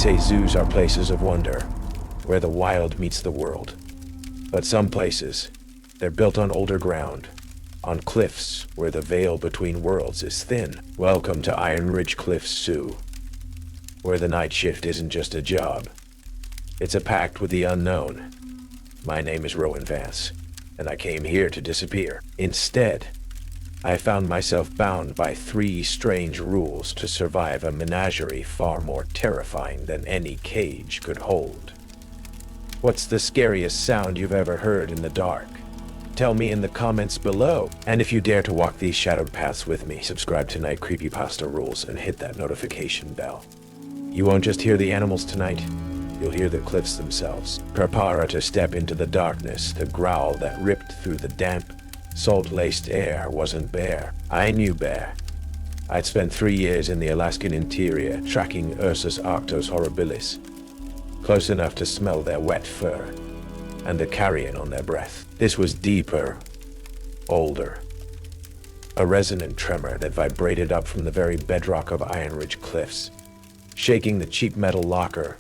say zoos are places of wonder, where the wild meets the world. But some places, they're built on older ground, on cliffs where the veil between worlds is thin. Welcome to Ironridge Cliffs Zoo, where the night shift isn't just a job. It's a pact with the unknown. My name is Rowan Vance, and I came here to disappear. Instead, I found myself bound by 3 strange rules to survive a menagerie far more terrifying than any cage could hold. What's the scariest sound you've ever heard in the dark? Tell me in the comments below. And if you dare to walk these shadowed paths with me, subscribe to Night Creepypasta Rules and hit that notification bell. You won't just hear the animals tonight, you'll hear the cliffs themselves. Prepare to step into the darkness. The growl that ripped through the damp, salt-laced air wasn't bear. I knew bear. I'd spent 3 years in the Alaskan interior tracking Ursus arctos horribilis, close enough to smell their wet fur and the carrion on their breath. This was deeper, older, a resonant tremor that vibrated up from the very bedrock of Ironridge Cliffs, shaking the cheap metal locker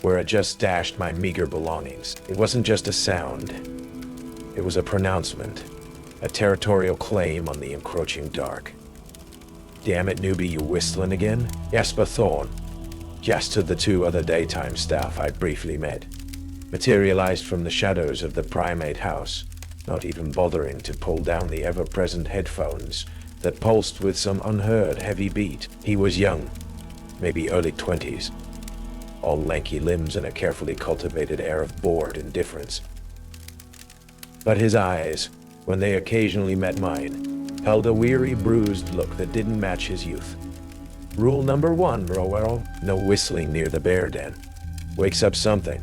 where I just stashed my meager belongings. It wasn't just a sound, it was a pronouncement, a territorial claim on the encroaching dark. Damn it, newbie, you whistling again? Jasper Thorne, just to the 2 other daytime staff I'd briefly met, materialized from the shadows of the primate house, not even bothering to pull down the ever-present headphones that pulsed with some unheard heavy beat. He was young, maybe early 20s, all lanky limbs and a carefully cultivated air of bored indifference. But his eyes, when they occasionally met mine, held a weary, bruised look that didn't match his youth. Rule number 1, Rowell, no whistling near the bear den. Wakes up something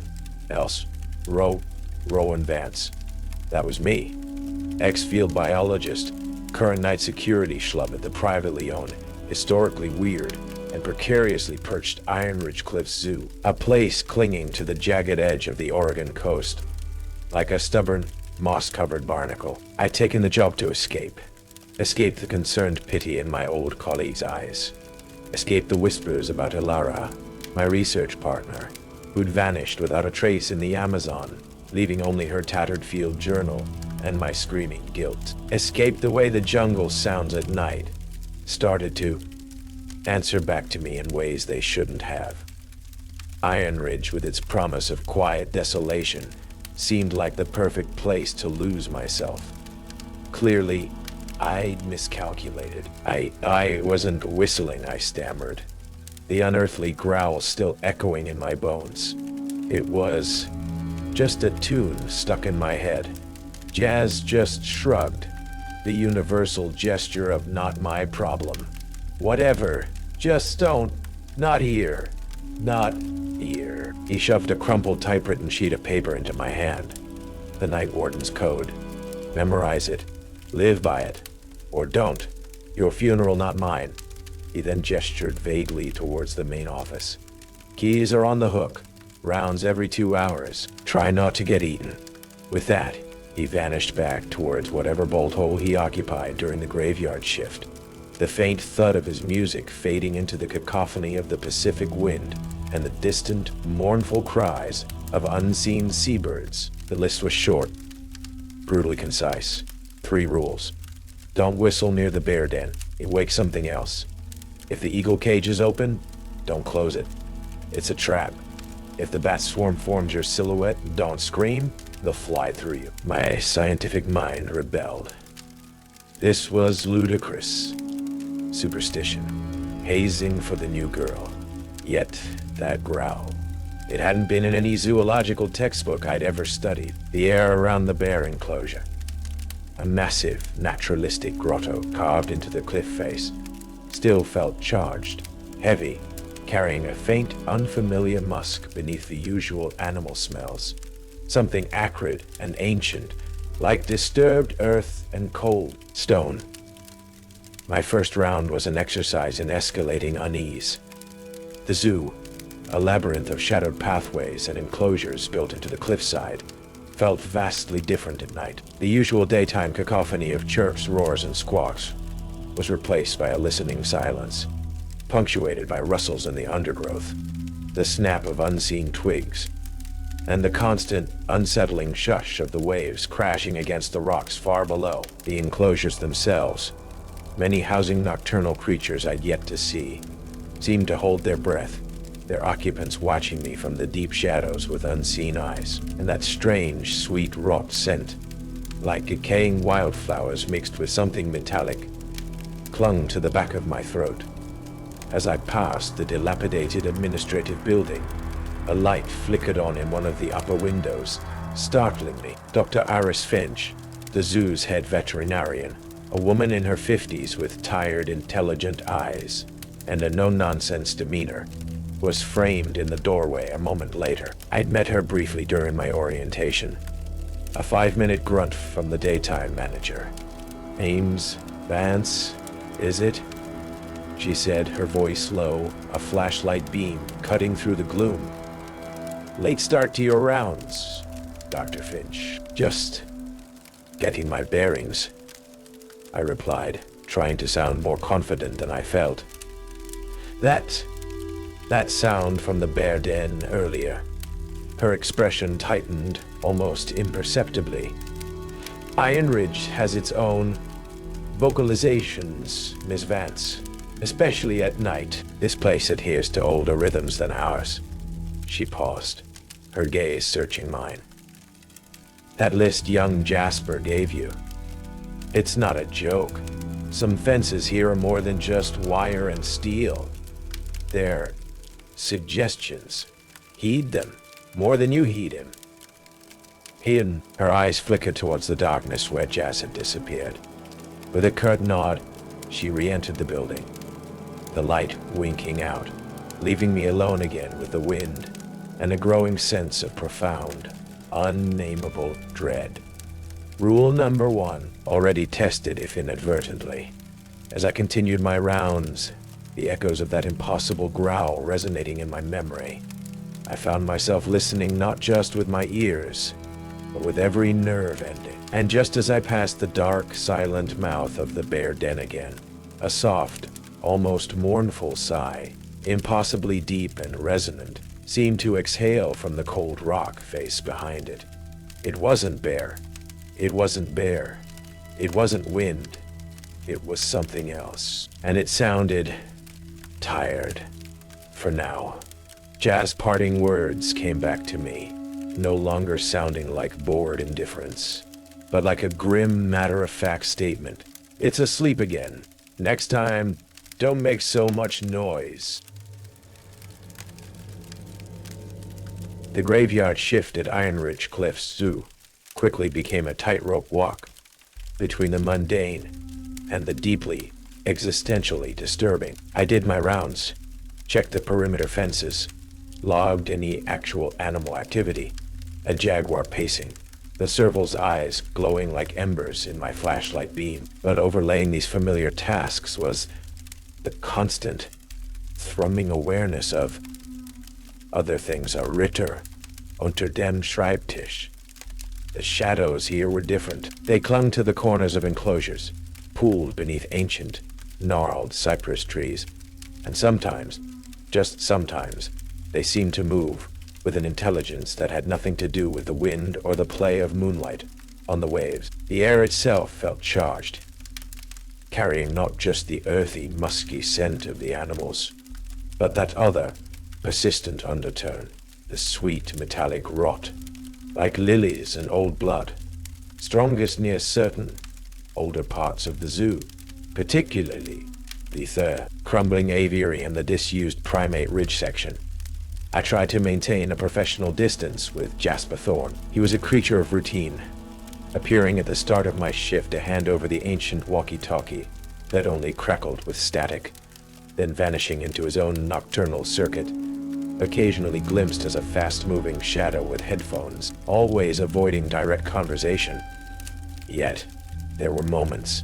else. Rowan Vance. That was me. Ex-field biologist, current night security schlub at the privately owned, historically weird, and precariously perched Ironridge Cliffs Zoo, a place clinging to the jagged edge of the Oregon coast. Like a stubborn, moss-covered barnacle, I'd taken the job to escape the concerned pity in my old colleague's eyes, escape the whispers about Ilara, my research partner, who'd vanished without a trace in the Amazon, leaving only her tattered field journal and my screaming guilt. Escape the way the jungle sounds at night started to answer back to me in ways they shouldn't have. Ironridge, with its promise of quiet desolation, seemed like the perfect place to lose myself. Clearly, I'd miscalculated. I wasn't whistling, I stammered, the unearthly growl still echoing in my bones. It was just a tune stuck in my head. Jazz just shrugged, the universal gesture of not my problem. Whatever, just don't, not here, not here. He shoved a crumpled typewritten sheet of paper into my hand. The Night Warden's code. Memorize it, live by it, or don't. Your funeral, not mine. He then gestured vaguely towards the main office. Keys are on the hook, rounds every 2 hours. Try not to get eaten. With that, he vanished back towards whatever bolt hole he occupied during the graveyard shift, the faint thud of his music fading into the cacophony of the Pacific wind and the distant, mournful cries of unseen seabirds. The list was short, brutally concise. 3 rules. Don't whistle near the bear den. It wakes something else. If the eagle cage is open, don't close it. It's a trap. If the bat swarm forms your silhouette, don't scream. They'll fly through you. My scientific mind rebelled. This was ludicrous. Superstition. Hazing for the new girl. Yet, that growl. It hadn't been in any zoological textbook I'd ever studied. The air around the bear enclosure. A massive, naturalistic grotto carved into the cliff face still felt charged, heavy, carrying a faint, unfamiliar musk beneath the usual animal smells. Something acrid and ancient, like disturbed earth and cold stone. My first round was an exercise in escalating unease. The zoo, a labyrinth of shadowed pathways and enclosures built into the cliffside, felt vastly different at night. The usual daytime cacophony of chirps, roars, and squawks was replaced by a listening silence, punctuated by rustles in the undergrowth, the snap of unseen twigs, and the constant, unsettling shush of the waves crashing against the rocks far below. The enclosures themselves, many housing nocturnal creatures I'd yet to see, seemed to hold their breath, their occupants watching me from the deep shadows with unseen eyes. And that strange, sweet rot scent, like decaying wildflowers mixed with something metallic, clung to the back of my throat. As I passed the dilapidated administrative building, a light flickered on in one of the upper windows, startling me. Dr. Iris Finch, the zoo's head veterinarian, a woman in her 50s with tired, intelligent eyes and a no-nonsense demeanor, was framed in the doorway a moment later. I'd met her briefly during my orientation. A 5-minute grunt from the daytime manager. "Ames, Vance, is it?" she said, her voice low, a flashlight beam cutting through the gloom. "Late start to your rounds, Dr. Finch." "Just getting my bearings," I replied, trying to sound more confident than I felt. That sound from the bear den earlier." Her expression tightened, almost imperceptibly. "Ironridge has its own vocalizations, Miss Vance, especially at night. This place adheres to older rhythms than ours." She paused, her gaze searching mine. "That list young Jasper gave you, it's not a joke. Some fences here are more than just wire and steel. They're suggestions. Heed them, more than you heed him." Her eyes flickered towards the darkness where Jas had disappeared. With a curt nod, she re-entered the building, the light winking out, leaving me alone again with the wind and a growing sense of profound, unnameable dread. Rule number 1, already tested if inadvertently. As I continued my rounds, the echoes of that impossible growl resonating in my memory, I found myself listening not just with my ears, but with every nerve ending. And just as I passed the dark, silent mouth of the bear den again, a soft, almost mournful sigh, impossibly deep and resonant, seemed to exhale from the cold rock face behind it. It wasn't bear. It wasn't bear. It wasn't wind. It was something else. And it sounded tired. For now. Jas' parting words came back to me, no longer sounding like bored indifference, but like a grim, matter-of-fact statement. "It's asleep again. Next time, don't make so much noise." The graveyard shift at Ironridge Cliffs Zoo quickly became a tightrope walk between the mundane and the deeply, existentially disturbing. I did my rounds, checked the perimeter fences, logged any actual animal activity. A jaguar pacing, the serval's eyes glowing like embers in my flashlight beam. But overlaying these familiar tasks was the constant, thrumming awareness of other things are Ritter, unter dem Schreibtisch. The shadows here were different. They clung to the corners of enclosures, pooled beneath ancient, gnarled cypress trees, and sometimes, just sometimes, they seemed to move with an intelligence that had nothing to do with the wind or the play of moonlight on the waves. The air itself felt charged, carrying not just the earthy, musky scent of the animals, but that other, persistent undertone, the sweet metallic rot, like lilies and old blood, strongest near certain older parts of the zoo, particularly the crumbling aviary and the disused primate ridge section. I tried to maintain a professional distance with Jasper Thorne. He was a creature of routine, appearing at the start of my shift to hand over the ancient walkie-talkie that only crackled with static, then vanishing into his own nocturnal circuit, occasionally glimpsed as a fast-moving shadow with headphones, always avoiding direct conversation. Yet, there were moments.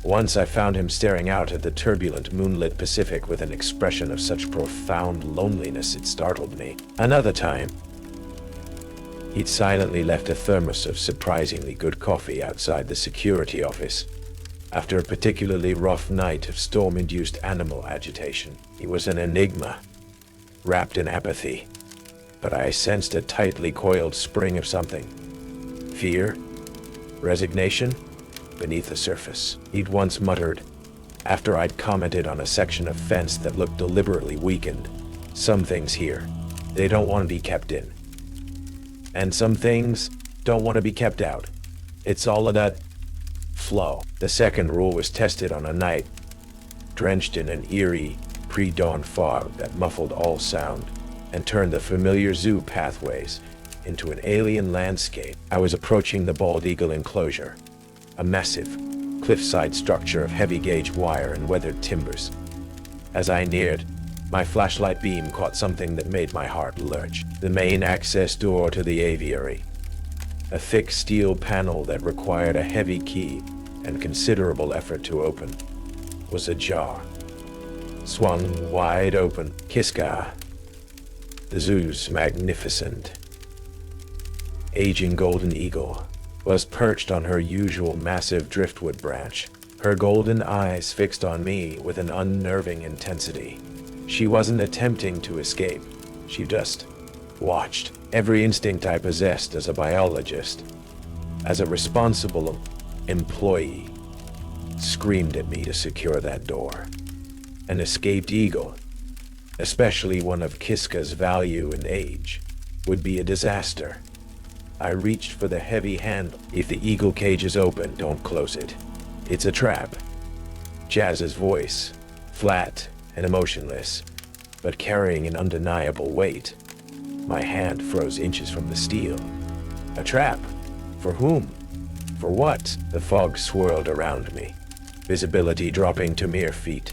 Once I found him staring out at the turbulent moonlit Pacific with an expression of such profound loneliness it startled me. Another time, he'd silently left a thermos of surprisingly good coffee outside the security office. After a particularly rough night of storm-induced animal agitation, he was an enigma, wrapped in apathy. But I sensed a tightly coiled spring of something. Fear? Resignation? Beneath the surface. He'd once muttered, after I'd commented on a section of fence that looked deliberately weakened, "Some things here, they don't want to be kept in. And some things don't want to be kept out. It's all of that flow." The second rule was tested on a night drenched in an eerie, pre-dawn fog that muffled all sound and turned the familiar zoo pathways into an alien landscape. I was approaching the Bald Eagle enclosure, a massive, cliffside structure of heavy-gauge wire and weathered timbers. As I neared, my flashlight beam caught something that made my heart lurch. The main access door to the aviary, a thick steel panel that required a heavy key and considerable effort to open, was ajar. Swung wide open. Kiska, the zoo's magnificent, aging golden eagle, was perched on her usual massive driftwood branch, her golden eyes fixed on me with an unnerving intensity. She wasn't attempting to escape. She just watched. Every instinct I possessed as a biologist, as a responsible employee, screamed at me to secure that door. An escaped eagle, especially one of Kiska's value and age, would be a disaster. I reached for the heavy handle. "If the eagle cage is open, don't close it. It's a trap." Jazz's voice, flat and emotionless, but carrying an undeniable weight. My hand froze inches from the steel. A trap? For whom? For what? The fog swirled around me, visibility dropping to mere feet.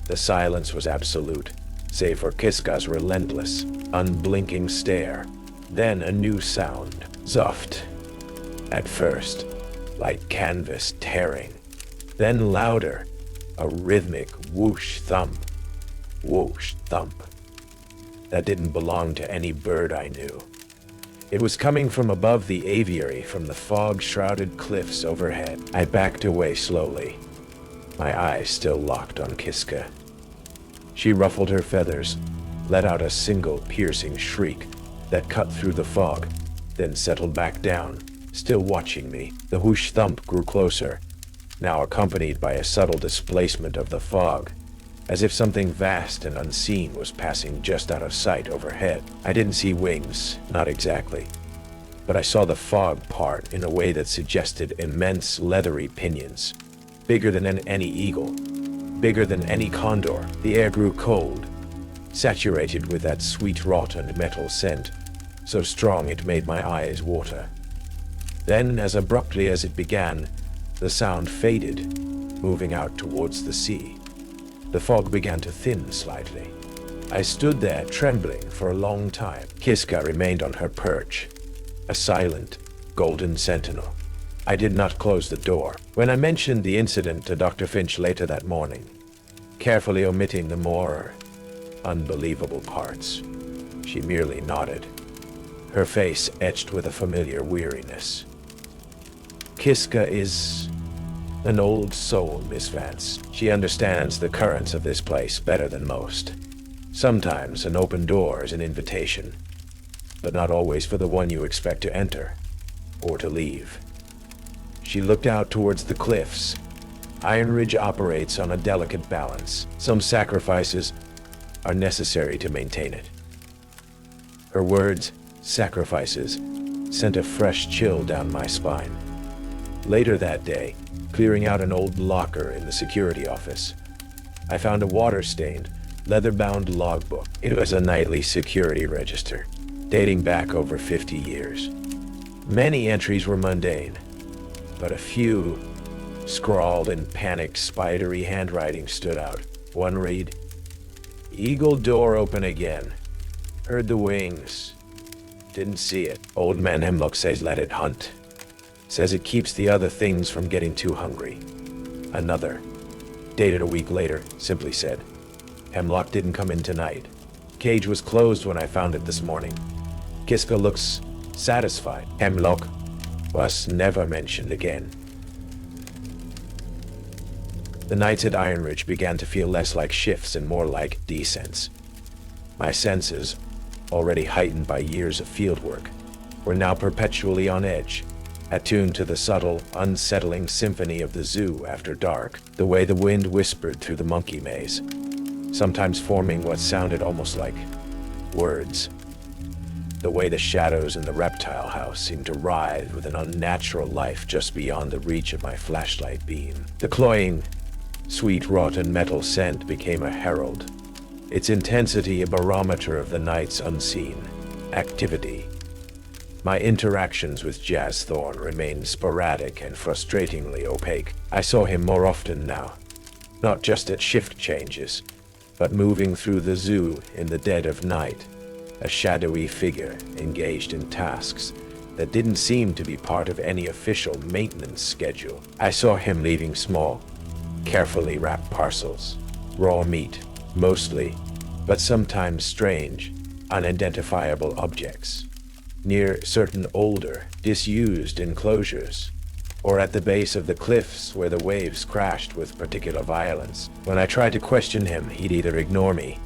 The silence was absolute, save for Kiska's relentless, unblinking stare. Then a new sound, soft. At first, like canvas tearing. Then louder, a rhythmic whoosh thump. Whoosh thump. That didn't belong to any bird I knew. It was coming from above the aviary, from the fog-shrouded cliffs overhead. I backed away slowly, my eyes still locked on Kiska. She ruffled her feathers, let out a single piercing shriek that cut through the fog, then settled back down, still watching me. The whoosh thump grew closer, now accompanied by a subtle displacement of the fog, as if something vast and unseen was passing just out of sight overhead. I didn't see wings, not exactly, but I saw the fog part in a way that suggested immense leathery pinions, bigger than any eagle, bigger than any condor. The air grew cold, saturated with that sweet rot and metal scent, so strong it made my eyes water. Then, as abruptly as it began, the sound faded, moving out towards the sea. The fog began to thin slightly. I stood there trembling for a long time. Kiska remained on her perch, a silent, golden sentinel. I did not close the door. When I mentioned the incident to Dr. Finch later that morning, carefully omitting the more unbelievable parts, she merely nodded, her face etched with a familiar weariness. "Kiska is an old soul, Miss Vance. She understands the currents of this place better than most. Sometimes an open door is an invitation, but not always for the one you expect to enter or to leave." She looked out towards the cliffs. Ironridge operates on a delicate balance. Some sacrifices are necessary to maintain it. Her words, sacrifices, sent a fresh chill down my spine. Later that day, clearing out an old locker in the security office, I found a water-stained, leather-bound logbook. It was a nightly security register, dating back over 50 years. Many entries were mundane, but a few, scrawled in panicked, spidery handwriting, stood out. One read, "Eagle door open again. Heard the wings. Didn't see it. Old man Hemlock says let it hunt. Says it keeps the other things from getting too hungry." Another, dated a week later, simply said, "Hemlock didn't come in tonight. Cage was closed when I found it this morning. Kiska looks satisfied." Hemlock was never mentioned again. The nights at Ironridge began to feel less like shifts and more like descents. My senses, already heightened by years of fieldwork, were now perpetually on edge, attuned to the subtle, unsettling symphony of the zoo after dark, the way the wind whispered through the monkey maze, sometimes forming what sounded almost like words. The way the shadows in the reptile house seemed to writhe with an unnatural life just beyond the reach of my flashlight beam. The cloying, sweet rotten metal scent became a herald, its intensity a barometer of the night's unseen activity. My interactions with Jazz Thorne remained sporadic and frustratingly opaque. I saw him more often now, not just at shift changes, but moving through the zoo in the dead of night, a shadowy figure engaged in tasks that didn't seem to be part of any official maintenance schedule. I saw him leaving small, carefully wrapped parcels, raw meat, mostly, but sometimes strange, unidentifiable objects, near certain older, disused enclosures, or at the base of the cliffs where the waves crashed with particular violence. When I tried to question him, he'd either ignore me,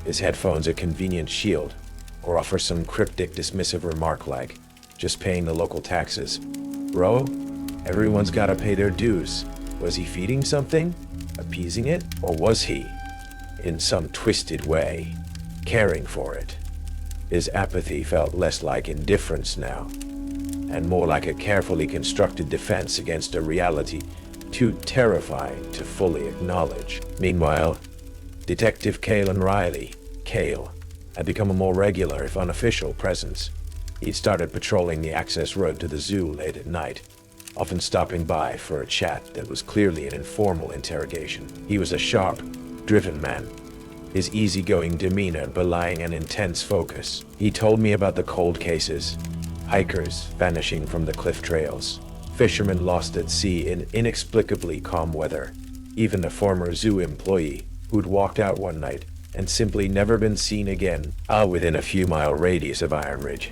his headphones a convenient shield, or offer some cryptic dismissive remark like, just paying the local taxes. Bro, everyone's gotta pay their dues. Was he feeding something? Appeasing it? Or was he, in some twisted way, caring for it? His apathy felt less like indifference now, and more like a carefully constructed defense against a reality too terrifying to fully acknowledge. Meanwhile, Detective Kalen Riley, Kale, had become a more regular, if unofficial, presence. He'd started patrolling the access road to the zoo late at night, often stopping by for a chat that was clearly an informal interrogation. He was a sharp, driven man, his easygoing demeanor belying an intense focus. He told me about the cold cases, hikers vanishing from the cliff trails, fishermen lost at sea in inexplicably calm weather, even a former zoo employee who'd walked out one night and simply never been seen again, within a few mile radius of Ironridge.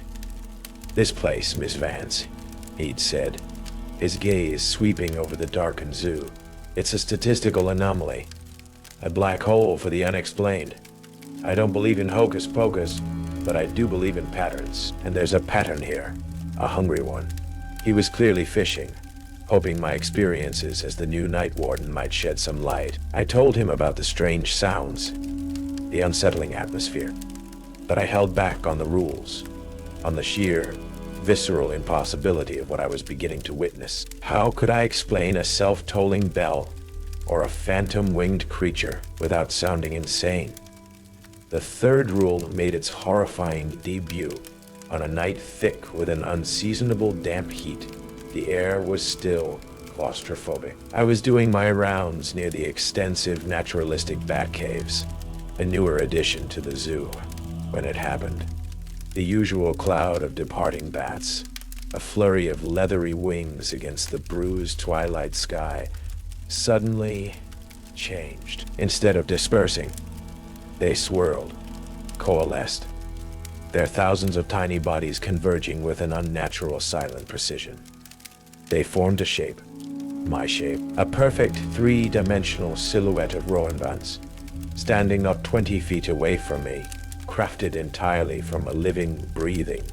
This place, Miss Vance, he'd said, his gaze sweeping over the darkened zoo. It's a statistical anomaly, a black hole for the unexplained. I don't believe in hocus pocus, but I do believe in patterns, and there's a pattern here, a hungry one. He was clearly fishing, hoping my experiences as the new night warden might shed some light. I told him about the strange sounds, the unsettling atmosphere, but I held back on the rules, on the sheer, visceral impossibility of what I was beginning to witness. How could I explain a self-tolling bell or a phantom-winged creature without sounding insane? The third rule made its horrifying debut on a night thick with an unseasonable damp heat. The air was still claustrophobic. I was doing my rounds near the extensive naturalistic bat caves, a newer addition to the zoo, when it happened. The usual cloud of departing bats, a flurry of leathery wings against the bruised twilight sky, suddenly changed. Instead of dispersing, they swirled, coalesced, their thousands of tiny bodies converging with an unnatural silent precision. They formed a shape, my shape, a perfect three-dimensional silhouette of Rowan Vance, standing not 20 feet away from me, crafted entirely from a living, breathing,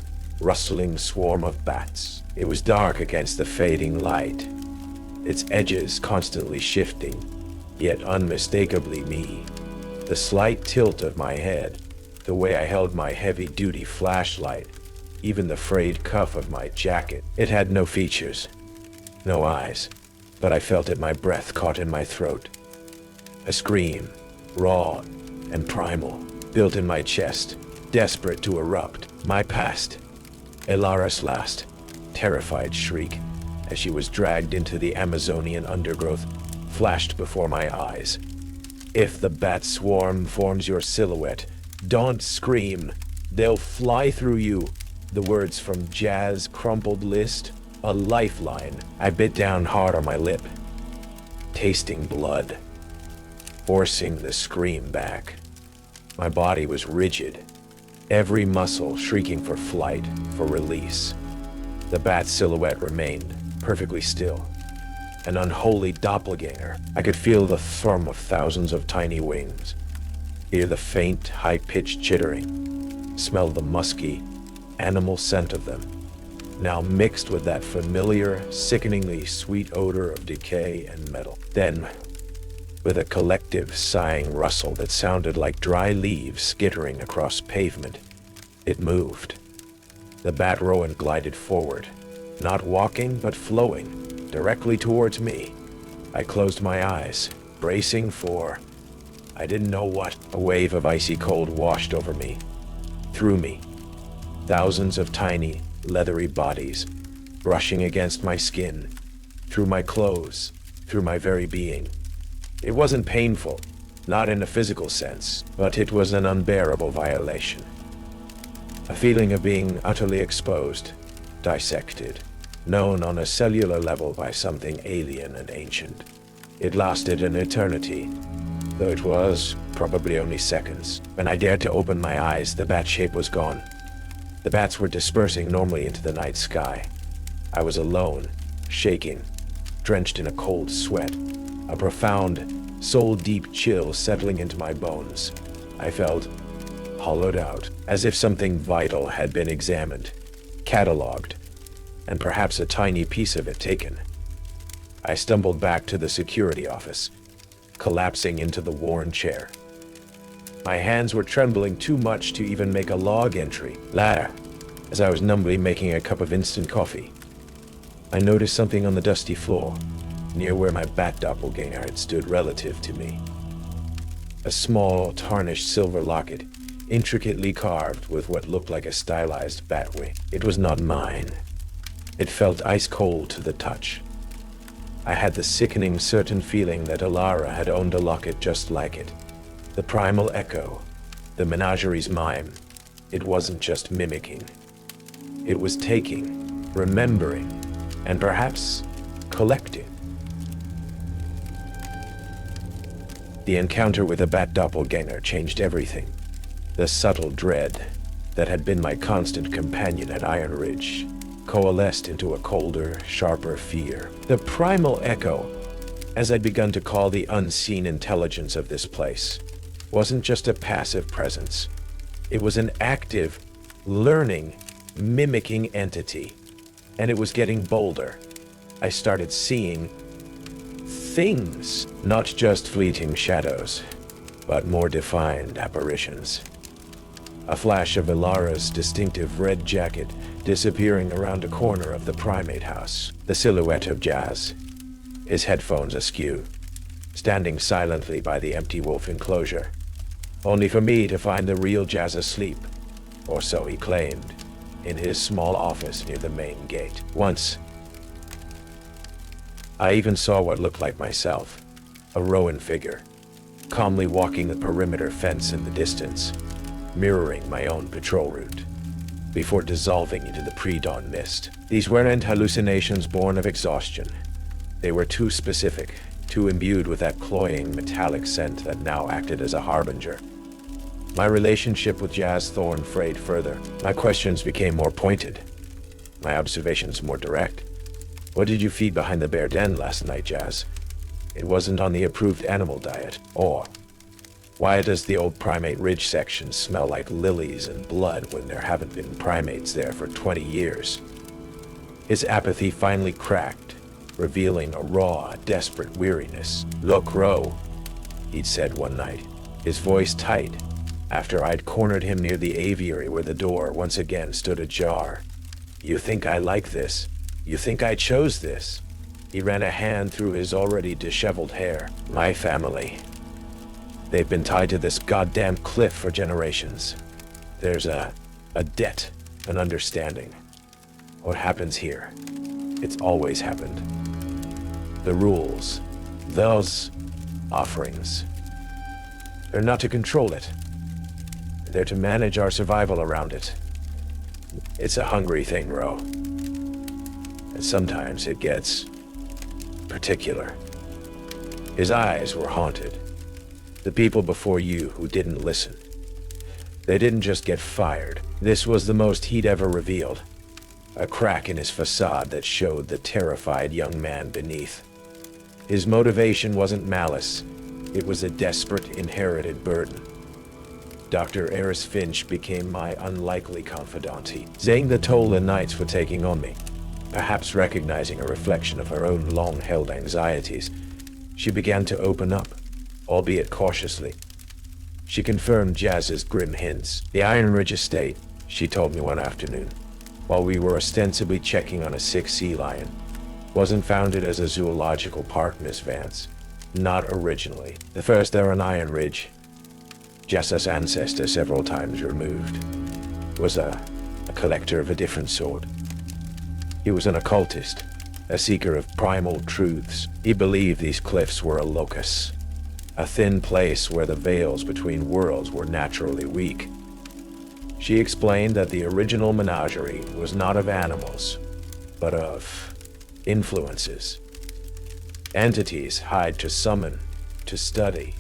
rustling swarm of bats. It was dark against the fading light, its edges constantly shifting, yet unmistakably me. The slight tilt of my head, the way I held my heavy-duty flashlight, even the frayed cuff of my jacket. It had no features, no eyes, but I felt it, my breath caught in my throat. A scream, raw and primal, built in my chest, desperate to erupt. My past, Elara's last, terrified shriek, as she was dragged into the Amazonian undergrowth, flashed before my eyes. If the bat swarm forms your silhouette, don't scream. They'll fly through you. The words from Jaz's crumpled list, a lifeline. I bit down hard on my lip, tasting blood, forcing the scream back. My body was rigid, every muscle shrieking for flight, for release. The bat's silhouette remained perfectly still, an unholy doppelganger. I could feel the thrum of thousands of tiny wings, hear the faint, high-pitched chittering, smell the musky, animal scent of them, now mixed with that familiar, sickeningly sweet odor of decay and metal. Then, with a collective sighing rustle that sounded like dry leaves skittering across pavement, it moved. The bat Rowan glided forward, not walking but flowing, directly towards me. I closed my eyes, bracing for, I didn't know what. A wave of icy cold washed over me, through me. Thousands of tiny, leathery bodies, brushing against my skin, through my clothes, through my very being. It wasn't painful, not in a physical sense, but it was an unbearable violation. A feeling of being utterly exposed, dissected, known on a cellular level by something alien and ancient. It lasted an eternity, though it was probably only seconds. When I dared to open my eyes, the bat shape was gone. The bats were dispersing normally into the night sky. I was alone, shaking, drenched in a cold sweat, a profound, soul-deep chill settling into my bones. I felt hollowed out, as if something vital had been examined, catalogued, and perhaps a tiny piece of it taken. I stumbled back to the security office, collapsing into the worn chair. My hands were trembling too much to even make a log entry. Later, as I was numbly making a cup of instant coffee, I noticed something on the dusty floor, near where my bat doppelganger had stood relative to me. A small, tarnished silver locket, intricately carved with what looked like a stylized bat wing. It was not mine. It felt ice cold to the touch. I had the sickening certain feeling that Alara had owned a locket just like it. The Primal Echo, the menagerie's mime. It wasn't just mimicking. It was taking, remembering, and perhaps collecting. The encounter with a bat doppelganger changed everything. The subtle dread that had been my constant companion at Ironridge coalesced into a colder, sharper fear. The Primal Echo, as I'd begun to call the unseen intelligence of this place, wasn't just a passive presence. It was an active, learning, mimicking entity, and it was getting bolder. I started seeing things, not just fleeting shadows, but more defined apparitions. A flash of Ilara's distinctive red jacket disappearing around a corner of the primate house. The silhouette of Jazz, his headphones askew, standing silently by the empty wolf enclosure, only for me to find the real Jazz asleep, or so he claimed, in his small office near the main gate. Once, I even saw what looked like myself, a Rowan figure, calmly walking the perimeter fence in the distance, mirroring my own patrol route, before dissolving into the pre-dawn mist. These weren't hallucinations born of exhaustion. They were too specific, too imbued with that cloying, metallic scent that now acted as a harbinger. My relationship with Jazz Thorne frayed further. My questions became more pointed, my observations more direct. What did you feed behind the bear den last night, Jazz? It wasn't on the approved animal diet. Or, why does the old primate ridge section smell like lilies and blood when there haven't been primates there for 20 years? His apathy finally cracked, revealing a raw, desperate weariness. "Look, Ro," he'd said one night, his voice tight, after I'd cornered him near the aviary where the door once again stood ajar. "You think I like this? You think I chose this?" He ran a hand through his already disheveled hair. "My family. They've been tied to this goddamn cliff for generations. There's a debt, an understanding. What happens here? It's always happened. The rules, those offerings, they're not to control it. They're to manage our survival around it. It's a hungry thing, Ro. And sometimes it gets particular." His eyes were haunted. The people before you who didn't listen. They didn't just get fired. This was the most he'd ever revealed. A crack in his facade that showed the terrified young man beneath. His motivation wasn't malice. It was a desperate, inherited burden. Dr. Eris Finch became my unlikely confidante, saying the toll the nights were taking on me. Perhaps recognizing a reflection of her own long-held anxieties, she began to open up, albeit cautiously. She confirmed Jazz's grim hints. The Ironridge estate, she told me one afternoon, while we were ostensibly checking on a sick sea lion, wasn't founded as a zoological park, Miss Vance. Not originally. The first there on Ironridge, Jazz's ancestor several times removed, was a collector of a different sort. He was an occultist, a seeker of primal truths. He believed these cliffs were a locus, a thin place where the veils between worlds were naturally weak. She explained that the original menagerie was not of animals, but of influences. Entities hired to summon, to study,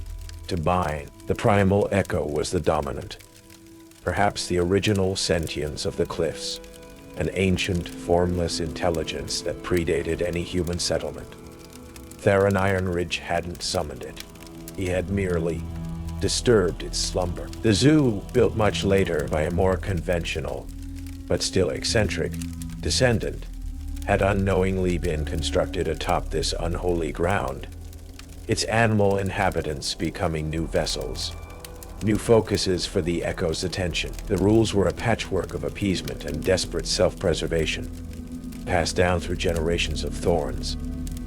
to bind. The Primal Echo was the dominant, perhaps the original sentience of the cliffs, an ancient, formless intelligence that predated any human settlement. Theron Ironridge hadn't summoned it. He had merely disturbed its slumber. The zoo, built much later by a more conventional, but still eccentric, descendant, had unknowingly been constructed atop this unholy ground, its animal inhabitants becoming new vessels, new focuses for the Echo's attention. The rules were a patchwork of appeasement and desperate self-preservation, passed down through generations of thorns.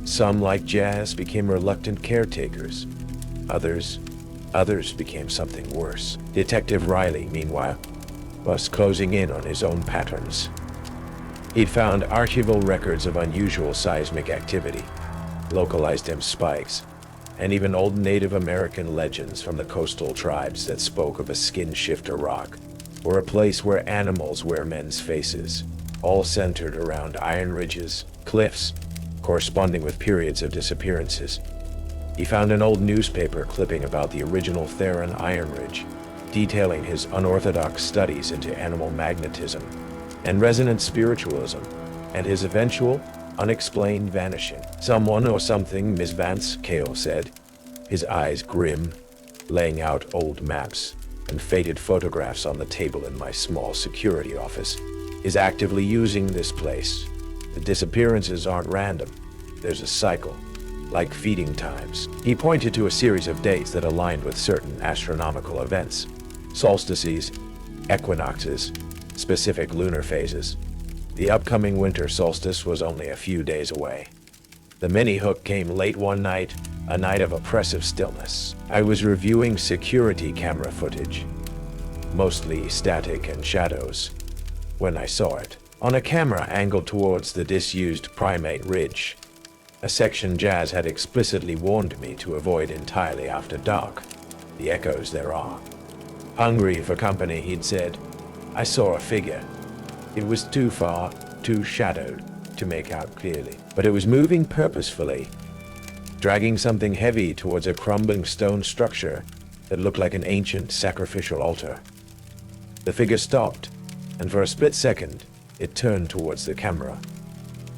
Some, like Jazz, became reluctant caretakers. Others became something worse. Detective Riley, meanwhile, was closing in on his own patterns. He'd found archival records of unusual seismic activity, localized M spikes, and even old Native American legends from the coastal tribes that spoke of a skin shifter rock, or a place where animals wear men's faces, all centered around Ironridge's cliffs, corresponding with periods of disappearances. He found an old newspaper clipping about the original Theron Ironridge, detailing his unorthodox studies into animal magnetism and resonant spiritualism, and his eventual, unexplained vanishing. Someone or something, Miss Vance, Cale said, his eyes grim, laying out old maps and faded photographs on the table in my small security office, is actively using this place. The disappearances aren't random. There's a cycle, like feeding times. He pointed to a series of dates that aligned with certain astronomical events, solstices, equinoxes, specific lunar phases. The upcoming winter solstice was only a few days away. The mini-hook came late one night, a night of oppressive stillness. I was reviewing security camera footage, mostly static and shadows, when I saw it. On a camera angled towards the disused Primate Ridge, a section Jazz had explicitly warned me to avoid entirely after dark. The echoes there are. Hungry for company, he'd said. I saw a figure. It was too far, too shadowed, to make out clearly, but it was moving purposefully, dragging something heavy towards a crumbling stone structure that looked like an ancient sacrificial altar. The figure stopped, and for a split second, it turned towards the camera.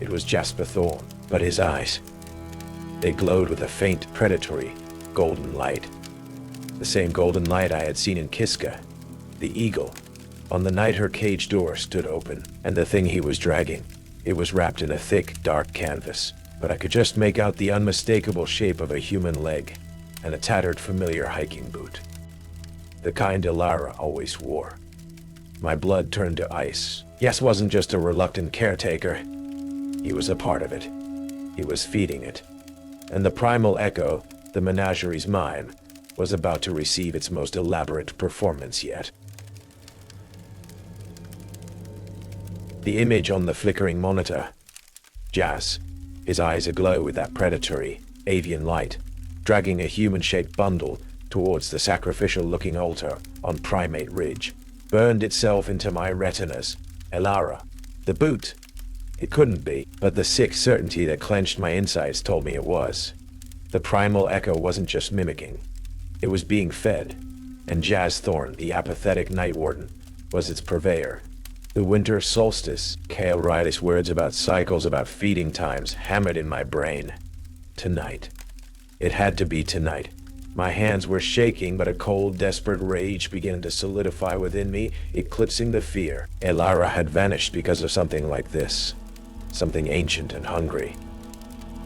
It was Jasper Thorne, but his eyes, they glowed with a faint, predatory, golden light. The same golden light I had seen in Kiska, the eagle, on the night her cage door stood open. And the thing he was dragging, it was wrapped in a thick, dark canvas, but I could just make out the unmistakable shape of a human leg and a tattered, familiar hiking boot. The kind Ilara always wore. My blood turned to ice. Yes wasn't just a reluctant caretaker. He was a part of it. He was feeding it. And the Primal Echo, the menagerie's mime, was about to receive its most elaborate performance yet. The image on the flickering monitor. Jazz, his eyes aglow with that predatory, avian light, dragging a human-shaped bundle towards the sacrificial-looking altar on Primate Ridge, burned itself into my retinas. Ilara. The boot. It couldn't be, but the sick certainty that clenched my insides told me it was. The Primal Echo wasn't just mimicking. It was being fed, and Jazz Thorne, the apathetic night warden, was its purveyor. The winter solstice, Cale Riley's words about cycles, about feeding times, hammered in my brain. Tonight. It had to be tonight. My hands were shaking, but a cold, desperate rage began to solidify within me, eclipsing the fear. Elara had vanished because of something like this. Something ancient and hungry.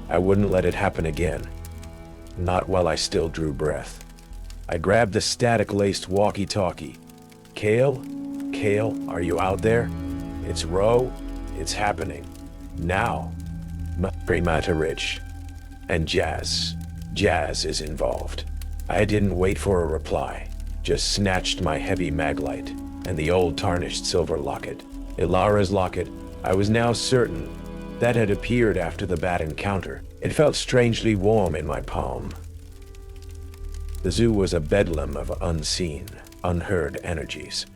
I wouldn't let it happen again. Not while I still drew breath. I grabbed the static-laced walkie-talkie. Kale? Kale, are you out there? It's Ro. It's happening. Now. Ironridge. And Jazz. Jazz is involved. I didn't wait for a reply. Just snatched my heavy maglite and the old tarnished silver locket. Ilara's locket. I was now certain that had appeared after the bad encounter. It felt strangely warm in my palm. The zoo was a bedlam of unseen, unheard energies.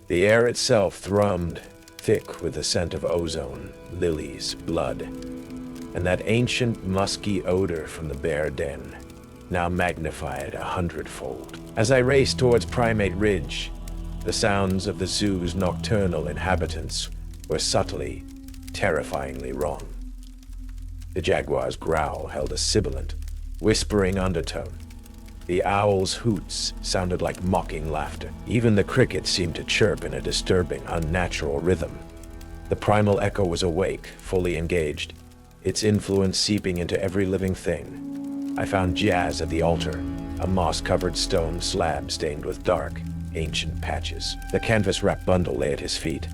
The air itself thrummed, thick with the scent of ozone, lilies, blood, and that ancient musky odor from the bear den, now magnified 100-fold. As I raced towards Primate Ridge, the sounds of the zoo's nocturnal inhabitants were subtly, terrifyingly wrong. The jaguar's growl held a sibilant, whispering undertone. The owl's hoots sounded like mocking laughter. Even the crickets seemed to chirp in a disturbing, unnatural rhythm. The primal echo was awake, fully engaged, its influence seeping into every living thing. I found Jazz at the altar, a moss-covered stone slab stained with dark, ancient patches. The canvas-wrapped bundle lay at his feet.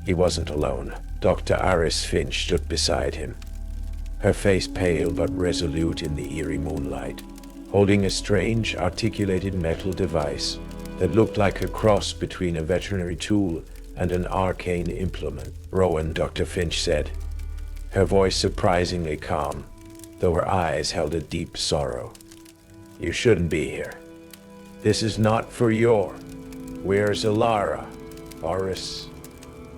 He wasn't alone. Dr. Iris Finch stood beside him, her face pale but resolute in the eerie moonlight, holding a strange, articulated metal device that looked like a cross between a veterinary tool and an arcane implement. Rowan, Dr. Finch said, her voice surprisingly calm, though her eyes held a deep sorrow. You shouldn't be here. This is not for your... Where's Ilara? Boris?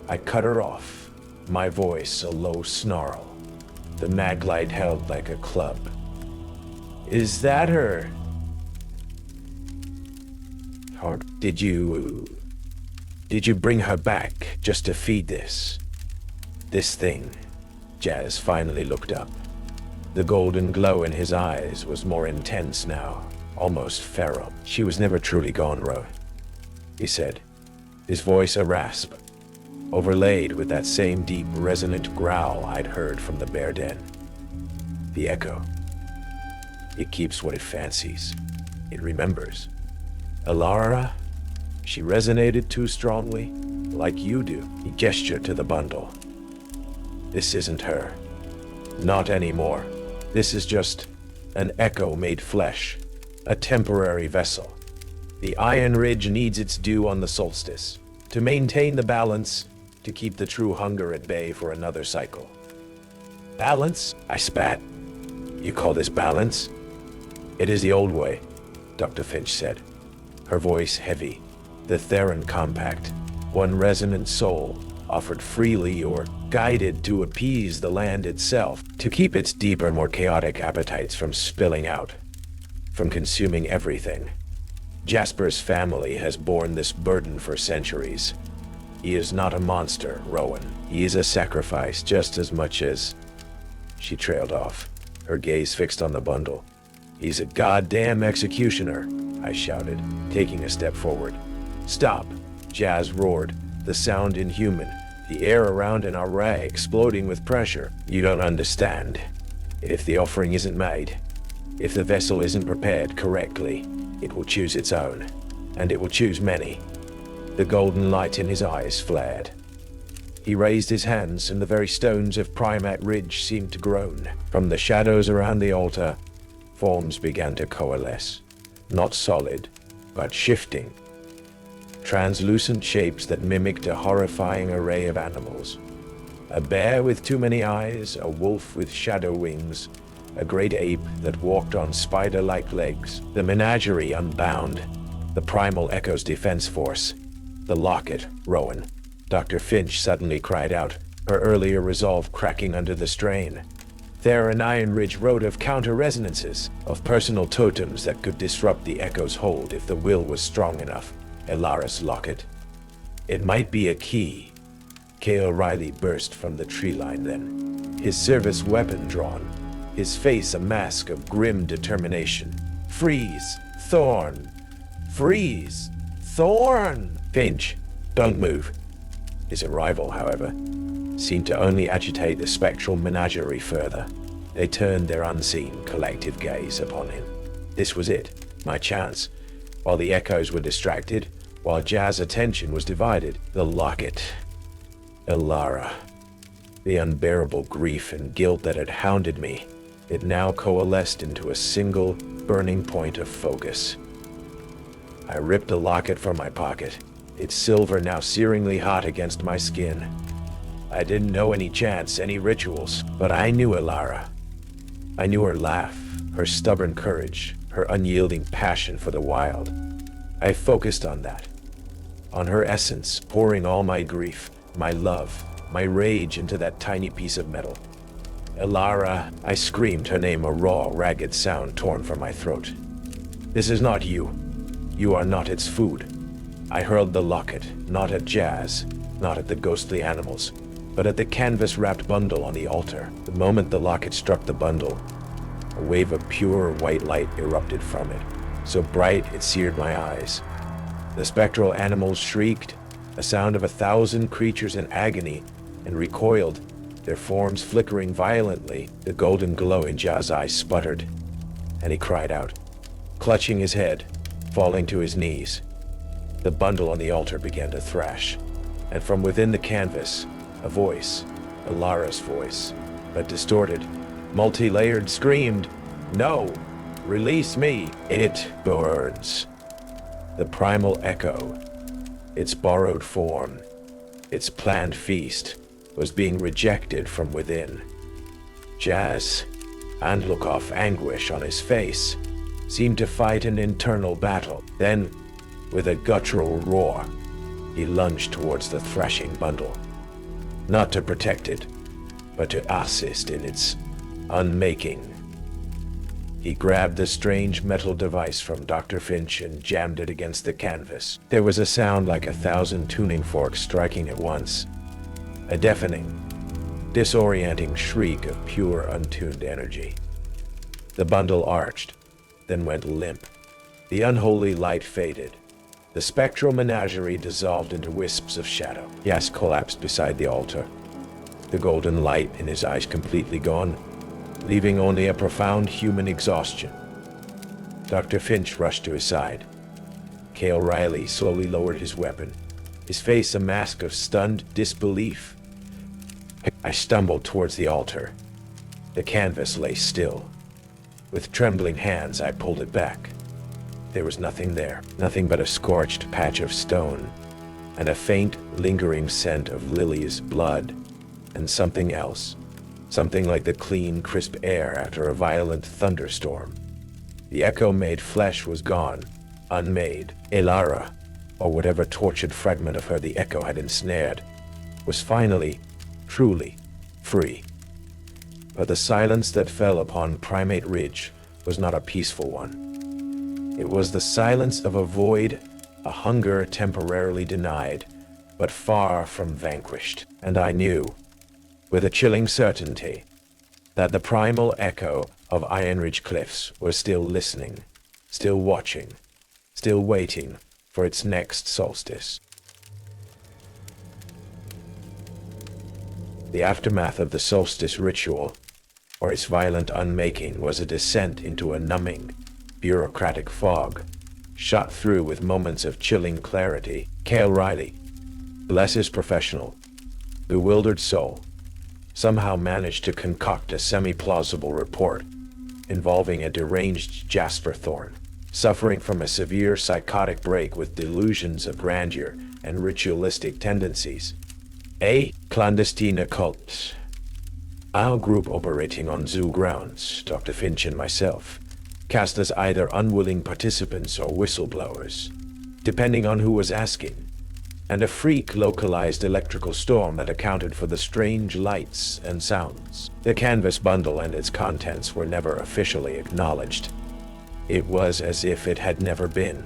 I cut her off, my voice a low snarl, the maglite held like a club. Is that her? Or did you bring her back just to feed this thing? Jazz finally looked up. The golden glow in his eyes was more intense now, almost feral. She was never truly gone, Ro, he said, his voice a rasp, overlaid with that same deep, resonant growl I'd heard from the bear den. The echo. It keeps what it fancies. It remembers. Ilara, she resonated too strongly, like you do. He gestured to the bundle. This isn't her. Not anymore. This is just an echo made flesh, a temporary vessel. The Ironridge needs its due on the solstice, to maintain the balance, to keep the true hunger at bay for another cycle. Balance? I spat. You call this balance? It is the old way, Dr. Finch said, her voice heavy. The Theron compact, one resonant soul, offered freely or guided to appease the land itself, to keep its deeper, more chaotic appetites from spilling out, from consuming everything. Jasper's family has borne this burden for centuries. He is not a monster, Rowan. He is a sacrifice just as much as... She trailed off, her gaze fixed on the bundle. He's a goddamn executioner, I shouted, taking a step forward. Stop, Jazz roared, the sound inhuman, the air around an array exploding with pressure. You don't understand. If the offering isn't made, if the vessel isn't prepared correctly, it will choose its own, and it will choose many. The golden light in his eyes flared. He raised his hands, and the very stones of Primate Ridge seemed to groan. From the shadows around the altar, forms began to coalesce. Not solid, but shifting. Translucent shapes that mimicked a horrifying array of animals. A bear with too many eyes, a wolf with shadow wings, a great ape that walked on spider-like legs. The menagerie unbound. The Primal Echo's defense force. The locket, Rowan. Dr. Finch suddenly cried out, her earlier resolve cracking under the strain. There an Ironridge wrote of counter-resonances, of personal totems that could disrupt the Echo's hold if the will was strong enough. Ilara's locket. It might be a key. Cale Riley burst from the tree line then, his service weapon drawn, his face a mask of grim determination. Freeze, Thorn. Freeze, Thorn. Finch, don't move. His arrival, however, seemed to only agitate the spectral menagerie further. They turned their unseen collective gaze upon him. This was it, my chance. While the echoes were distracted, while Jazz's attention was divided, the locket. Elara. The unbearable grief and guilt that had hounded me, it now coalesced into a single, burning point of focus. I ripped the locket from my pocket, its silver now searingly hot against my skin. I didn't know any chants, any rituals, but I knew Elara. I knew her laugh, her stubborn courage, her unyielding passion for the wild. I focused on that, on her essence, pouring all my grief, my love, my rage into that tiny piece of metal. Elara, I screamed her name, a raw, ragged sound torn from my throat. This is not you. You are not its food. I hurled the locket, not at Jazz, not at the ghostly animals, but at the canvas-wrapped bundle on the altar. The moment the locket struck the bundle, a wave of pure white light erupted from it, so bright it seared my eyes. The spectral animals shrieked, a sound of 1,000 creatures in agony, and recoiled, their forms flickering violently. The golden glow in Jazz's eyes sputtered, and he cried out, clutching his head, falling to his knees. The bundle on the altar began to thrash, and from within the canvas, a voice, Elara's voice, but distorted, multi-layered, screamed, "No! Release me! It burns!" The Primal Echo, its borrowed form, its planned feast, was being rejected from within. Jazz, and look of anguish on his face, seemed to fight an internal battle. Then, with a guttural roar, he lunged towards the thrashing bundle. Not to protect it, but to assist in its unmaking. He grabbed the strange metal device from Dr. Finch and jammed it against the canvas. There was a sound like 1,000 tuning forks striking at once. A deafening, disorienting shriek of pure, untuned energy. The bundle arched, then went limp. The unholy light faded. The spectral menagerie dissolved into wisps of shadow. Yas collapsed beside the altar, the golden light in his eyes completely gone, leaving only a profound human exhaustion. Dr. Finch rushed to his side. Cale Riley slowly lowered his weapon, his face a mask of stunned disbelief. I stumbled towards the altar. The canvas lay still. With trembling hands, I pulled it back. There was nothing there, nothing but a scorched patch of stone, and a faint, lingering scent of Lily's blood, and something else, something like the clean, crisp air after a violent thunderstorm. The echo-made flesh was gone, unmade. Elara, or whatever tortured fragment of her the echo had ensnared, was finally, truly, free. But the silence that fell upon Primate Ridge was not a peaceful one. It was the silence of a void, a hunger temporarily denied, but far from vanquished. And I knew, with a chilling certainty, that the primal echo of Ironridge Cliffs was still listening, still watching, still waiting for its next solstice. The aftermath of the solstice ritual, or its violent unmaking, was a descent into a numbing, bureaucratic fog, shot through with moments of chilling clarity. Cale Riley, bless his professional, bewildered soul, somehow managed to concoct a semi-plausible report involving a deranged Jasper Thorn, suffering from a severe psychotic break with delusions of grandeur and ritualistic tendencies. A clandestine occult. Our group operating on zoo grounds, Dr. Finch and myself, cast as either unwilling participants or whistleblowers, depending on who was asking, and a freak localized electrical storm that accounted for the strange lights and sounds. The canvas bundle and its contents were never officially acknowledged. It was as if it had never been.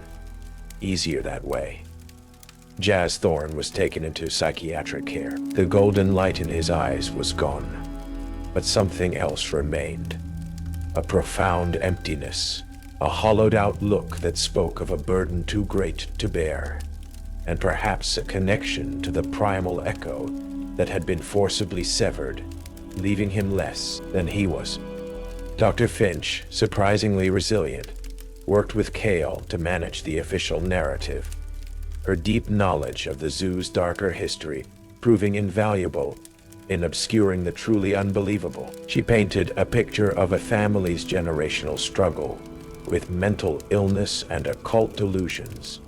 Easier that way. Jazz Thorn was taken into psychiatric care. The golden light in his eyes was gone, but something else remained. A profound emptiness, a hollowed-out look that spoke of a burden too great to bear, and perhaps a connection to the Primal Echo that had been forcibly severed, leaving him less than he was. Dr. Finch, surprisingly resilient, worked with Kale to manage the official narrative, her deep knowledge of the zoo's darker history proving invaluable in obscuring the truly unbelievable. She painted a picture of a family's generational struggle with mental illness and occult delusions,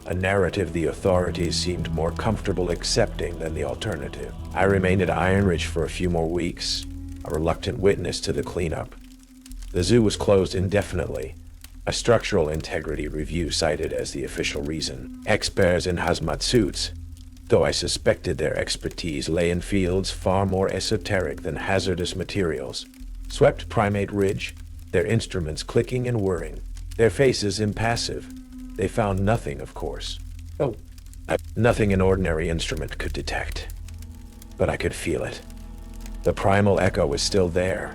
a narrative the authorities seemed more comfortable accepting than the alternative. I remained at Ironridge for a few more weeks, a reluctant witness to the cleanup. The zoo was closed indefinitely, a structural integrity review cited as the official reason. Experts in hazmat suits, though I suspected their expertise lay in fields far more esoteric than hazardous materials, swept Primate Ridge, their instruments clicking and whirring, their faces impassive. They found nothing, of course. Nothing an ordinary instrument could detect. But I could feel it. The Primal Echo was still there.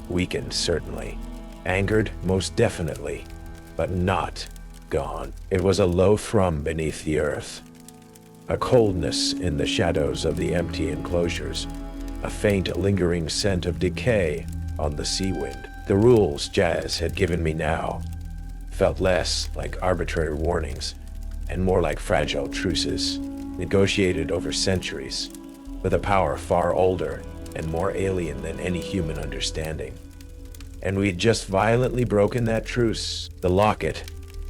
Weakened, certainly. Angered, most definitely. But not gone. It was a low thrum beneath the earth. A coldness in the shadows of the empty enclosures. A faint, lingering scent of decay on the sea wind. The rules Jazz had given me now felt less like arbitrary warnings and more like fragile truces, negotiated over centuries, with a power far older and more alien than any human understanding. And we'd just violently broken that truce. The locket,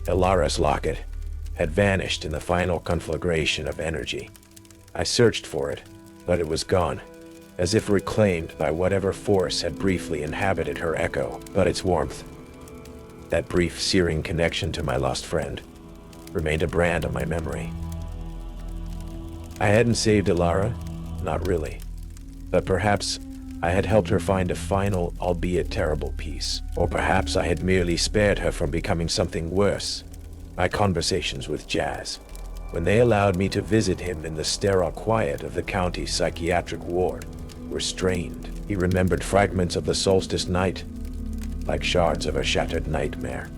Ilara's locket, had vanished in the final conflagration of energy. I searched for it, but it was gone, as if reclaimed by whatever force had briefly inhabited her echo. But its warmth, that brief searing connection to my lost friend, remained a brand on my memory. I hadn't saved Ilara, not really, but perhaps I had helped her find a final, albeit terrible peace. Or perhaps I had merely spared her from becoming something worse. My conversations with Jazz, when they allowed me to visit him in the sterile quiet of the county psychiatric ward, were strained. He remembered fragments of the solstice night, like shards of a shattered nightmare.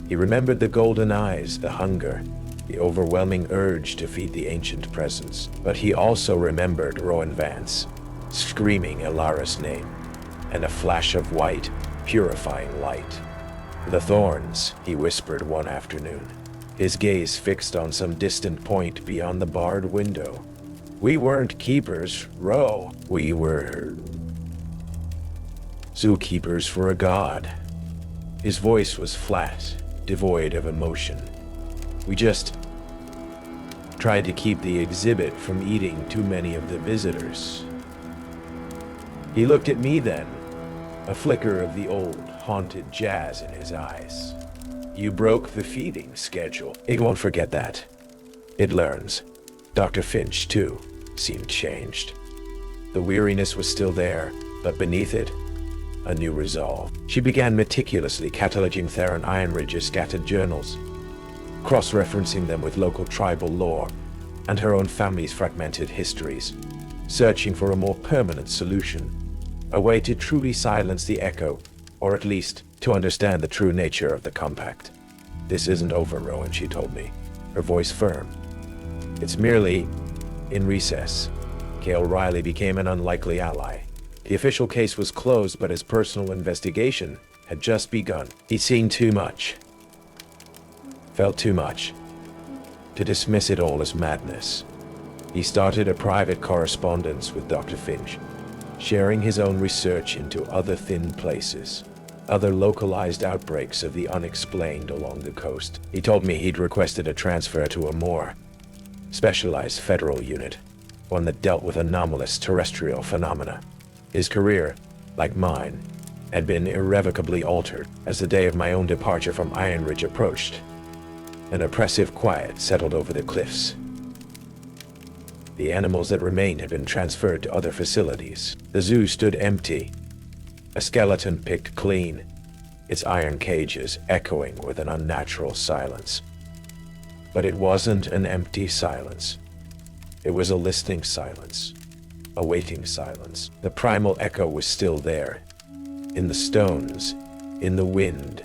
He remembered the golden eyes, the hunger, the overwhelming urge to feed the ancient presence. But he also remembered Rowan Vance, screaming Ilara's name, and a flash of white, purifying light. The thorns, he whispered one afternoon, his gaze fixed on some distant point beyond the barred window. We weren't keepers, Ro. We were zookeepers for a god. His voice was flat, devoid of emotion. We just tried to keep the exhibit from eating too many of the visitors. He looked at me then, a flicker of the old, haunted Jazz in his eyes. You broke the feeding schedule. It won't forget that. It learns. Dr. Finch, too, seemed changed. The weariness was still there, but beneath it, a new resolve. She began meticulously cataloging Theron Ironridge's scattered journals, cross-referencing them with local tribal lore and her own family's fragmented histories, searching for a more permanent solution, a way to truly silence the echo, or at least to understand the true nature of the compact. This isn't over, Rowan, she told me, her voice firm. It's merely in recess. Cale Riley became an unlikely ally. The official case was closed, but his personal investigation had just begun. He'd seen too much, felt too much, to dismiss it all as madness. He started a private correspondence with Dr. Finch, sharing his own research into other thin places, other localized outbreaks of the unexplained along the coast. He told me he'd requested a transfer to a more specialized federal unit, one that dealt with anomalous terrestrial phenomena. His career, like mine, had been irrevocably altered as the day of my own departure from Ironridge approached. An oppressive quiet settled over the cliffs. The animals that remained had been transferred to other facilities. The zoo stood empty, a skeleton picked clean, its iron cages echoing with an unnatural silence. But it wasn't an empty silence. It was a listening silence, a waiting silence. The primal echo was still there, in the stones, in the wind,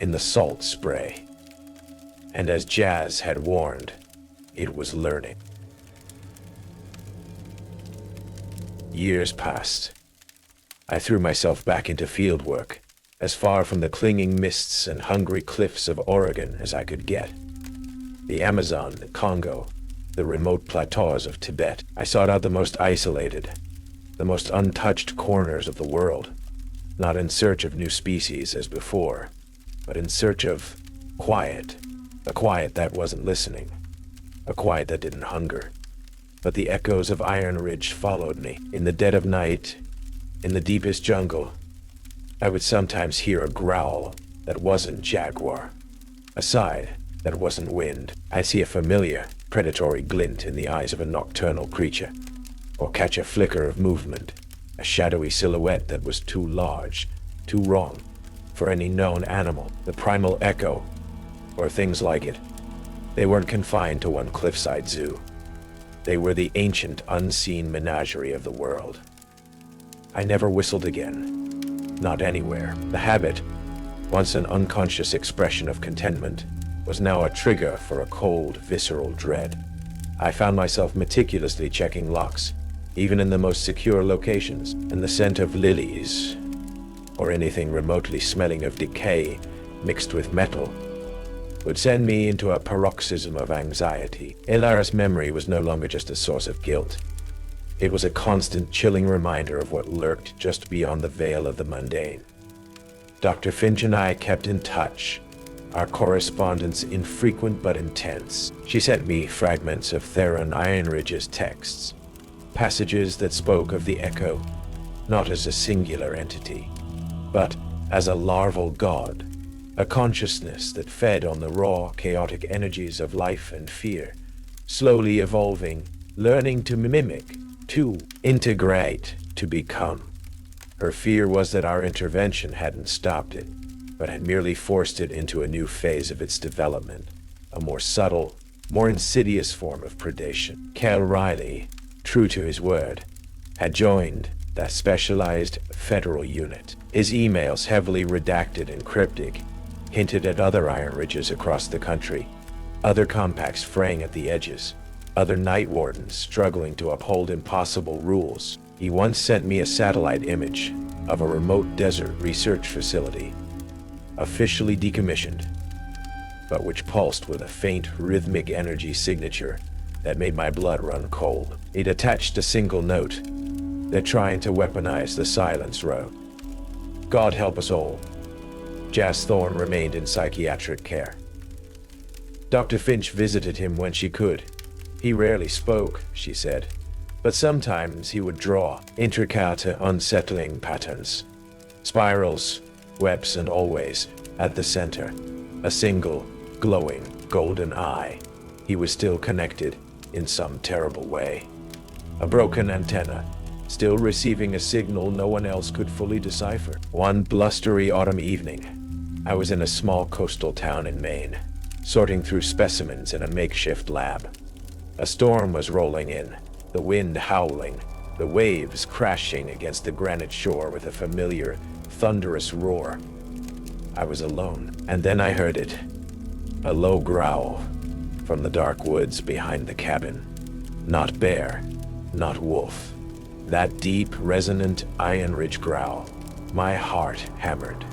in the salt spray. And as Jazz had warned, it was learning. Years passed. I threw myself back into fieldwork, as far from the clinging mists and hungry cliffs of Oregon as I could get. The Amazon, the Congo, the remote plateaus of Tibet. I sought out the most isolated, the most untouched corners of the world, not in search of new species as before, but in search of quiet, a quiet that wasn't listening, a quiet that didn't hunger. But the echoes of Ironridge followed me. In the dead of night, in the deepest jungle, I would sometimes hear a growl that wasn't jaguar, a sigh that wasn't wind. I'd see a familiar, predatory glint in the eyes of a nocturnal creature, or catch a flicker of movement, a shadowy silhouette that was too large, too wrong, for any known animal. The Primal Echo, or things like it. They weren't confined to one cliffside zoo. They were the ancient, unseen menagerie of the world. I never whistled again. Not anywhere. The habit, once an unconscious expression of contentment, was now a trigger for a cold, visceral dread. I found myself meticulously checking locks, even in the most secure locations, and the scent of lilies, or anything remotely smelling of decay mixed with metal, would send me into a paroxysm of anxiety. Elara's memory was no longer just a source of guilt. It was a constant, chilling reminder of what lurked just beyond the veil of the mundane. Dr. Finch and I kept in touch, our correspondence infrequent but intense. She sent me fragments of Theron Ironridge's texts, passages that spoke of the Echo, not as a singular entity, but as a larval god, a consciousness that fed on the raw, chaotic energies of life and fear, slowly evolving, learning to mimic, to integrate, to become. Her fear was that our intervention hadn't stopped it, but had merely forced it into a new phase of its development, a more subtle, more insidious form of predation. Cal Riley, true to his word, had joined that specialized federal unit. His emails, heavily redacted and cryptic, hinted at other Ironridges across the country, other compacts fraying at the edges, other night wardens struggling to uphold impossible rules. He once sent me a satellite image of a remote desert research facility, officially decommissioned, but which pulsed with a faint rhythmic energy signature that made my blood run cold. It attached a single note: they're trying to weaponize the silence road. God help us all. Jazz Thorne remained in psychiatric care. Dr. Finch visited him when she could. He rarely spoke, she said, but sometimes he would draw intricate, unsettling patterns. Spirals, webs, and always, at the center, a single, glowing, golden eye. He was still connected, in some terrible way. A broken antenna, still receiving a signal no one else could fully decipher. One blustery autumn evening, I was in a small coastal town in Maine, sorting through specimens in a makeshift lab. A storm was rolling in, the wind howling, the waves crashing against the granite shore with a familiar, thunderous roar. I was alone, and then I heard it, a low growl from the dark woods behind the cabin. Not bear, not wolf. That deep, resonant Ironridge growl. My heart hammered.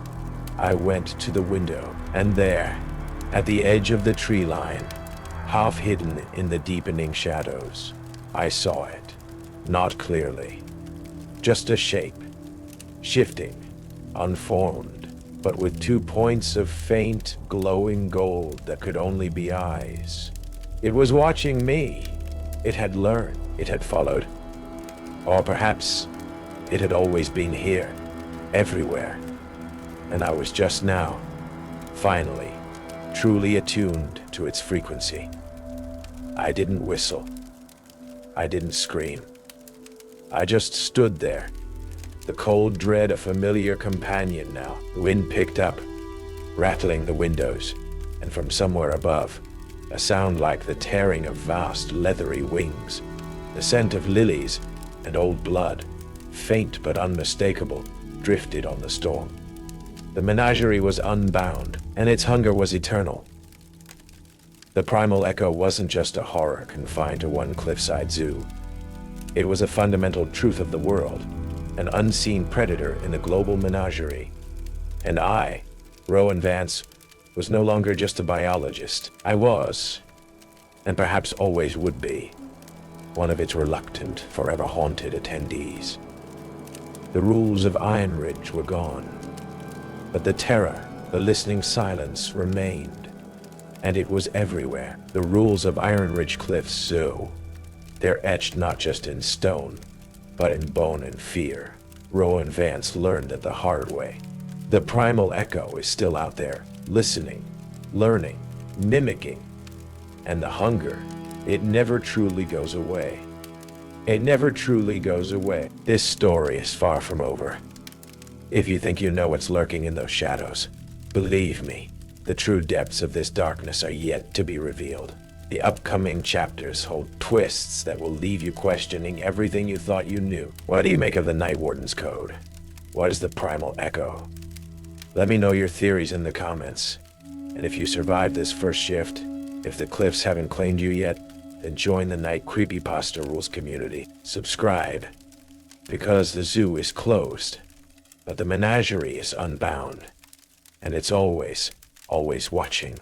I went to the window, and there, at the edge of the tree line, half hidden in the deepening shadows, I saw it. Not clearly. Just a shape, shifting, unformed, but with 2 points of faint, glowing gold that could only be eyes. It was watching me. It had learned. It had followed. Or perhaps it had always been here, everywhere. And I was just now, finally, truly attuned to its frequency. I didn't whistle. I didn't scream. I just stood there, the cold dread a familiar companion now. The wind picked up, rattling the windows, and from somewhere above, a sound like the tearing of vast, leathery wings. The scent of lilies and old blood, faint but unmistakable, drifted on the storm. The menagerie was unbound, and its hunger was eternal. The Primal Echo wasn't just a horror confined to one cliffside zoo. It was a fundamental truth of the world, an unseen predator in the global menagerie. And I, Rowan Vance, was no longer just a biologist. I was, and perhaps always would be, one of its reluctant, forever haunted attendees. The rules of Ironridge were gone, but the terror, the listening silence remained, and it was everywhere. The rules of Ironridge Cliffs Zoo. They're etched not just in stone, but in bone and fear. Rowan Vance learned it the hard way. The Primal Echo is still out there, listening, learning, mimicking, and the hunger, it never truly goes away. It never truly goes away. This story is far from over. If you think you know what's lurking in those shadows, believe me, the true depths of this darkness are yet to be revealed. The upcoming chapters hold twists that will leave you questioning everything you thought you knew. What do you make of the Night Warden's code? What is the Primal Echo? Let me know your theories in the comments. And if you survived this first shift, if the cliffs haven't claimed you yet, then join the Night Creepypasta Rules community. Subscribe, because the zoo is closed, but the menagerie is unbound, and it's always watching.